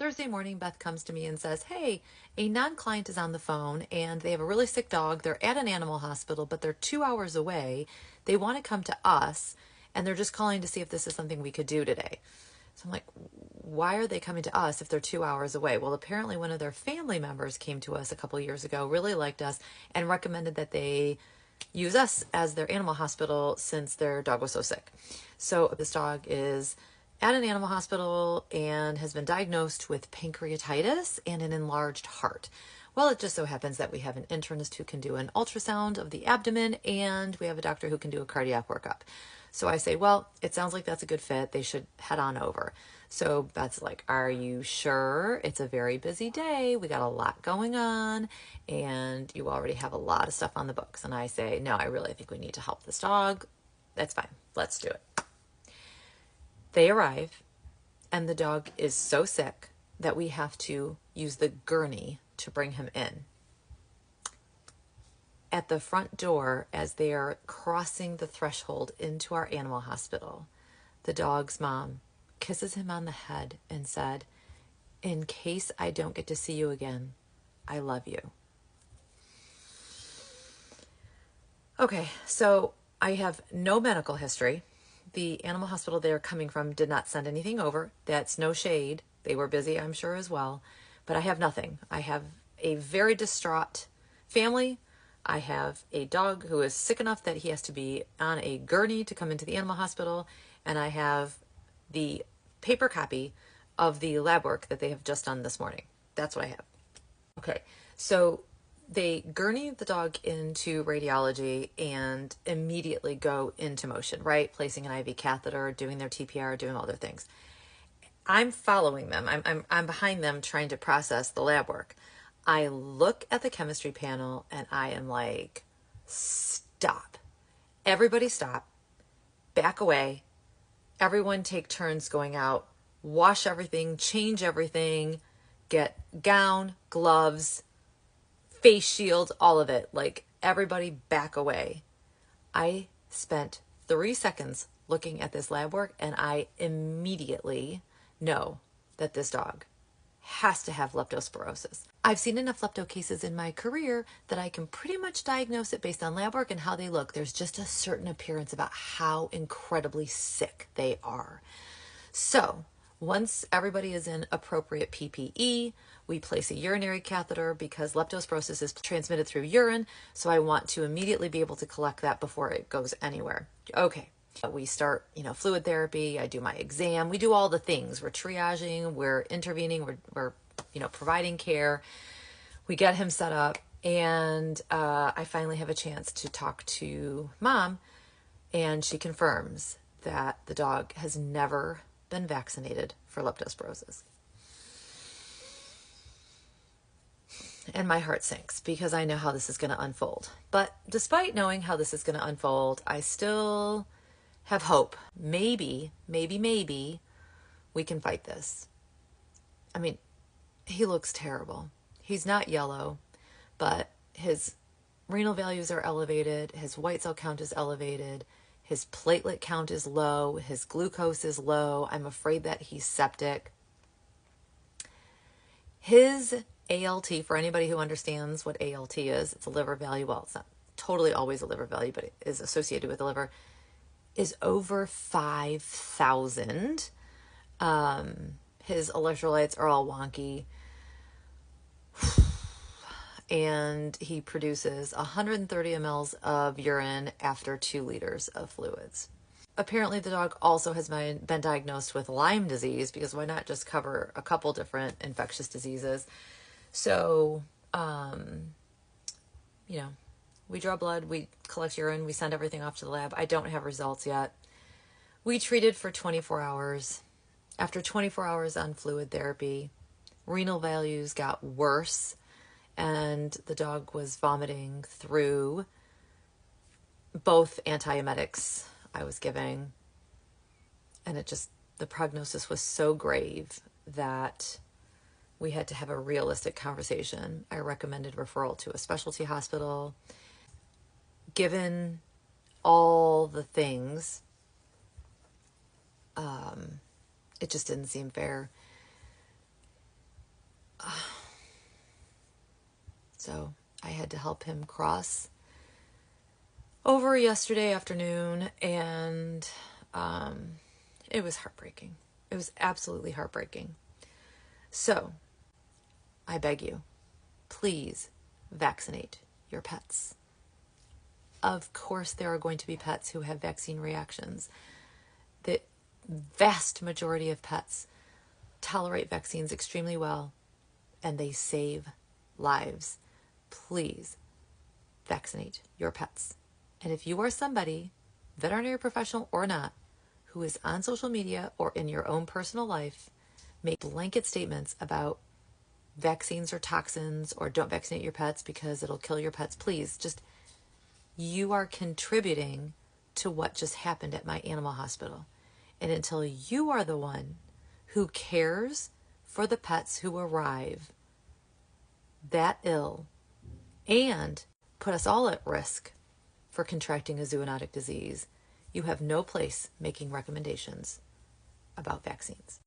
Thursday morning, Beth comes to me and says, hey, a non-client is on the phone and they have a really sick dog. They're at an animal hospital, but they're 2 hours away. They want to come to us and they're just calling to see if this is something we could do today. So I'm like, why are they coming to us if they're 2 hours away? Well, apparently one of their family members came to us a couple of years ago, really liked us, and recommended that they use us as their animal hospital since their dog was so sick. So this dog is at an animal hospital and has been diagnosed with pancreatitis and an enlarged heart. Well, it just so happens that we have an internist who can do an ultrasound of the abdomen and we have a doctor who can do a cardiac workup. So I say, well, it sounds like that's a good fit. They should head on over. So Beth's like, are you sure? It's a very busy day. We got a lot going on and you already have a lot of stuff on the books. And I say, no, I really think we need to help this dog. That's fine. Let's do it. They arrive and the dog is so sick that we have to use the gurney to bring him in. At the front door, as they are crossing the threshold into our animal hospital, the dog's mom kisses him on the head and said, in case I don't get to see you again, I love you. Okay, so I have no medical history. The animal hospital they're coming from did not send anything over. That's no shade. They were busy, I'm sure, as well. But I have nothing. I have a very distraught family. I have a dog who is sick enough that he has to be on a gurney to come into the animal hospital. And I have the paper copy of the lab work that they have just done this morning. That's what I have. Okay, so they gurney the dog into radiology and immediately go into motion, right? Placing an IV catheter, doing their TPR, doing all their things. I'm following them. I'm behind them trying to process the lab work. I look at the chemistry panel and I am like, stop. Everybody stop. Back away. Everyone take turns going out. Wash everything, change everything, get gown, gloves, face shield, all of it. Like, everybody back away. I spent 3 seconds looking at this lab work and I immediately know that this dog has to have leptospirosis. I've seen enough lepto cases in my career that I can pretty much diagnose it based on lab work and how they look. There's just a certain appearance about how incredibly sick they are. So once everybody is in appropriate PPE, we place a urinary catheter because leptospirosis is transmitted through urine. So I want to immediately be able to collect that before it goes anywhere. Okay. We start, fluid therapy. I do my exam. We do all the things. We're triaging, we're intervening, we're providing care. We get him set up and I finally have a chance to talk to mom and she confirms that the dog has never been vaccinated for leptospirosis. And my heart sinks because I know how this is going to unfold. But despite knowing how this is going to unfold, I still have hope. Maybe we can fight this. I mean, he looks terrible. He's not yellow, but his renal values are elevated. His white cell count is elevated. His platelet count is low. His glucose is low. I'm afraid that he's septic. His ALT, for anybody who understands what ALT is, it's a liver value. Well, it's not totally always a liver value, but it is associated with the liver, is over 5,000. His electrolytes are all wonky. And he produces 130 mLs of urine after 2 liters of fluids. Apparently the dog also has been diagnosed with Lyme disease because why not just cover a couple different infectious diseases? So, we draw blood, we collect urine, we send everything off to the lab. I don't have results yet. We treated for 24 hours. After 24 hours on fluid therapy, renal values got worse and the dog was vomiting through both antiemetics I was giving. And the prognosis was so grave that we had to have a realistic conversation. I recommended referral to a specialty hospital. Given all the things, it just didn't seem fair. So I had to help him cross over yesterday afternoon, and it was heartbreaking. It was absolutely heartbreaking. So I beg you, please vaccinate your pets. Of course, there are going to be pets who have vaccine reactions. The vast majority of pets tolerate vaccines extremely well, and they save lives. Please vaccinate your pets. And if you are somebody, veterinary professional or not, who is on social media or in your own personal life, make blanket statements about vaccines or toxins or don't vaccinate your pets because it'll kill your pets, please just, you are contributing to what just happened at my animal hospital. And until you are the one who cares for the pets who arrive that ill and put us all at risk for contracting a zoonotic disease, you have no place making recommendations about vaccines.